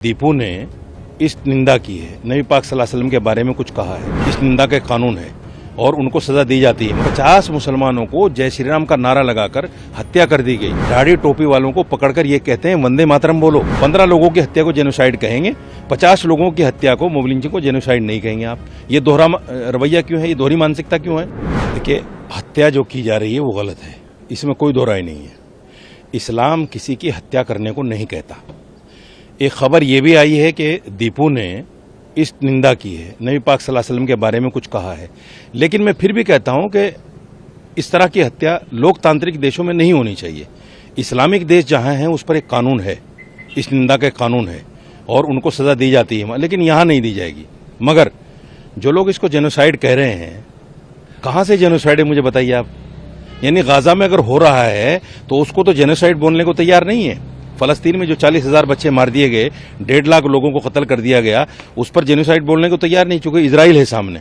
दीपू ने इस निंदा की है, नबी पाक सल्लल्लाहु अलैहि वसल्लम के बारे में कुछ कहा है, इस निंदा का कानून है और उनको सजा दी जाती है। 50 मुसलमानों को जय श्री राम का नारा लगाकर हत्या कर दी गई। दाढ़ी टोपी वालों को पकड़कर ये कहते हैं वंदे मातरम बोलो। 15 लोगों की हत्या को जेनोसाइड कहेंगे, 50 लोगों की हत्या को मॉब लिंचिंग को जेनोसाइड नहीं कहेंगे आप। ये दोहरा रवैया क्यों है, ये दोहरी मानसिकता क्यों है? देखिए, हत्या जो की जा रही है वो गलत है, इसमें कोई दो राय नहीं है। इस्लाम किसी की हत्या करने को नहीं कहता। एक खबर ये भी आई है कि दीपू ने इस निंदा की है, नबी पाक सल्लल्लाहु अलैहि वसल्लम के बारे में कुछ कहा है। लेकिन मैं फिर भी कहता हूं कि इस तरह की हत्या लोकतांत्रिक देशों में नहीं होनी चाहिए। इस्लामिक देश जहां हैं उस पर एक कानून है, इस निंदा का कानून है और उनको सजा दी जाती है, लेकिन यहां नहीं दी जाएगी। मगर जो लोग इसको जेनोसाइड कह रहे हैं, कहां से जेनोसाइड है मुझे बताइए आप। यानी गाजा में अगर हो रहा है तो उसको तो जेनोसाइड बोलने को तैयार नहीं है। फलस्तीन में जो 40,000 बच्चे मार दिए गए, 1.5 लाख लोगों को कत्ल कर दिया गया, उस पर जेनोसाइड बोलने को तैयार नहीं, चूंकि इजराइल है सामने।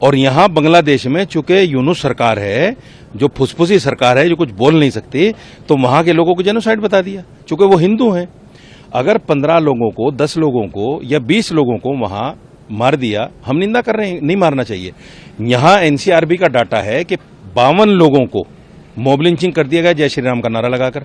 और यहां बांग्लादेश में चूंकि यूनुस सरकार है, जो फुसफुसी सरकार है, जो कुछ बोल नहीं सकती, तो वहां के लोगों को जेनोसाइड बता दिया, चूंकि वो हिंदू हैं। अगर 15 लोगों को, 10 लोगों को या 20 लोगों को वहां मार दिया, हम निंदा कर रहे हैं, नहीं मारना चाहिए। यहां एनसीआरबी का डाटा है कि 52 लोगों को मॉब लिंचिंग कर दिया गया जय श्री राम का नारा लगाकर।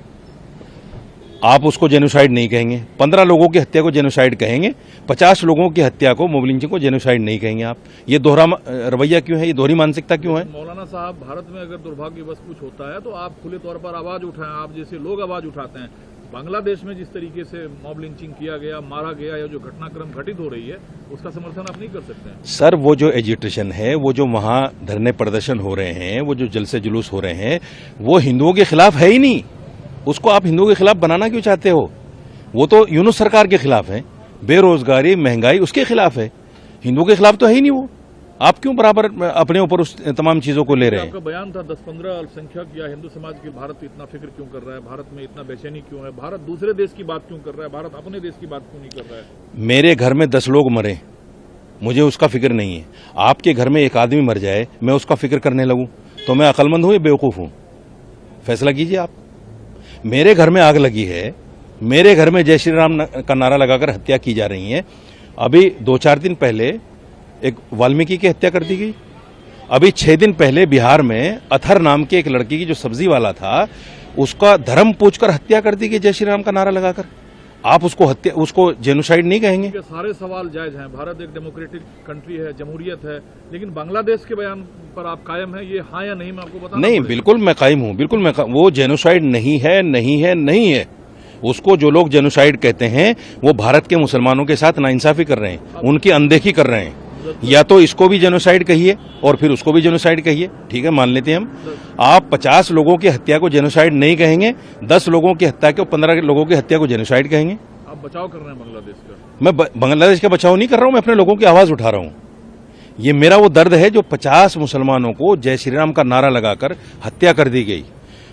आप उसको जेनोसाइड नहीं कहेंगे। 15 लोगों की हत्या को जेनोसाइड कहेंगे, 50 लोगों की हत्या को मॉब लिंचिंग को जेनोसाइड नहीं कहेंगे आप। ये दोहरा रवैया क्यों है, ये दोहरी मानसिकता क्यों है? मौलाना साहब, भारत में अगर दुर्भाग्यवश कुछ होता है तो आप खुले तौर पर आवाज उठाएं, आप जैसे लोग आवाज उठाते हैं। बांग्लादेश में जिस तरीके से मॉब लिंचिंग किया गया, मारा गया, या जो घटनाक्रम घटित हो रही है, उसका समर्थन आप नहीं कर सकते हैं। सर, वो जो एजिटेशन है, वो जो वहां धरने प्रदर्शन हो रहे हैं, वो जो जलसे जुलूस हो रहे हैं, वो हिंदुओं के खिलाफ है ही नहीं। उसको आप हिंदुओं के खिलाफ बनाना क्यों चाहते हो? वो तो यूनुस सरकार के खिलाफ है, बेरोजगारी, महंगाई उसके खिलाफ है, हिंदुओं के खिलाफ तो है ही नहीं वो। आप क्यों बराबर अपने ऊपर उस तमाम चीजों को ले रहे हैं? आपका बयान था 10-15 अल्पसंख्यक या हिंदू समाज के भारत इतना फिक्र क्यों कर रहा है, भारत में इतना बेचैनी क्यों है, भारत दूसरे देश की बात क्यों कर रहा है, भारत अपने देश की बात क्यों नहीं कर रहा है? मेरे घर में 10 लोग मरे, मुझे उसका फिक्र नहीं है। आपके घर में एक आदमी मर जाए, मैं उसका फिक्र करने लगूं तो मैं अक्लमंद हूं या बेवकूफ हूं? फैसला कीजिए आप। मेरे घर में आग लगी है, मेरे घर में जय श्री राम का नारा लगाकर हत्या की जा रही है। अभी 2-4 दिन पहले एक वाल्मीकि की हत्या कर दी गई। अभी 6 दिन पहले बिहार में अथर नाम के एक लड़की की, जो सब्जी वाला था, उसका धर्म पूछकर हत्या कर दी गई जय श्री राम का नारा लगाकर। आप उसको जेनोसाइड नहीं कहेंगे? सारे सवाल जायज हैं। भारत एक डेमोक्रेटिक कंट्री है, जमहूरियत है, लेकिन बांग्लादेश के बयान पर आप कायम है, ये हाँ या नहीं मैं आपको बता नहीं, बिल्कुल मैं कायम हूं, बिल्कुल वो जेनोसाइड नहीं है, नहीं है, नहीं है। उसको जो लोग जेनोसाइड कहते हैं वो भारत के मुसलमानों के साथ नाइंसाफी कर रहे हैं, उनकी अनदेखी कर रहे हैं। या तो इसको भी जेनोसाइड कहिए और फिर उसको भी जेनोसाइड कहिए, ठीक है, मान लेते हैं हम। आप 50 लोगों की हत्या को जेनोसाइड नहीं कहेंगे, 10 लोगों की हत्या को, 15 लोगों की हत्या को जेनोसाइड कहेंगे। आप बचाव कर रहे हैं बांग्लादेश का? मैं बांग्लादेश का बचाव नहीं कर रहा हूं, मैं अपने लोगों की आवाज उठा रहा हूं। ये मेरा वो दर्द है जो 50 मुसलमानों को जय श्री राम का नारा लगाकर हत्या कर दी गई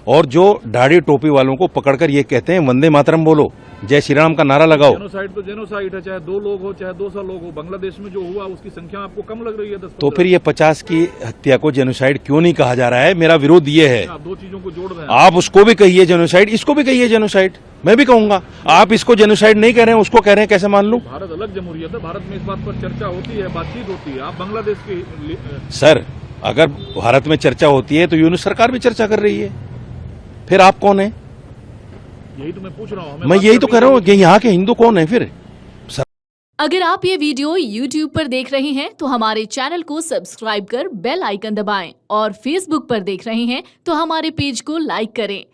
और जो दाढ़ी टोपी वालों को पकड़कर ये कहते हैं वंदे मातरम बोलो, जय श्री राम का नारा लगाओ। जेनोसाइड तो जेनोसाइड है, चाहे 2 लोग हो चाहे 200 लोग हो। बांग्लादेश में जो हुआ उसकी संख्या आपको कम लग रही है 10-15? तो फिर ये 50 की हत्या को जेनोसाइड क्यों नहीं कहा जा रहा है? मेरा विरोध ये है। आप 2 चीजों को जोड़ रहे हैं। आप उसको भी कहिए जेनोसाइड, इसको भी कहिए जेनोसाइड, मैं भी कहूंगा। आप इसको जेनोसाइड नहीं कह रहे हैं, उसको कह रहे हैं, कैसे मान लूं? भारत अलग जमहूरियत है, भारत में इस बात पर चर्चा होती है, बातचीत होती है। आप बांग्लादेश की सर, अगर भारत में चर्चा होती है तो यूनुस सरकार भी चर्चा कर रही है, फिर आप कौन है? यही तो मैं पूछ रहा हूँ। मैं यही तो कह रहा हूँ कि यहाँ के हिंदू कौन है फिर? अगर आप ये वीडियो YouTube पर देख रहे हैं तो हमारे चैनल को सब्सक्राइब कर बेल आइकन दबाएं और Facebook पर देख रहे हैं तो हमारे पेज को लाइक करें।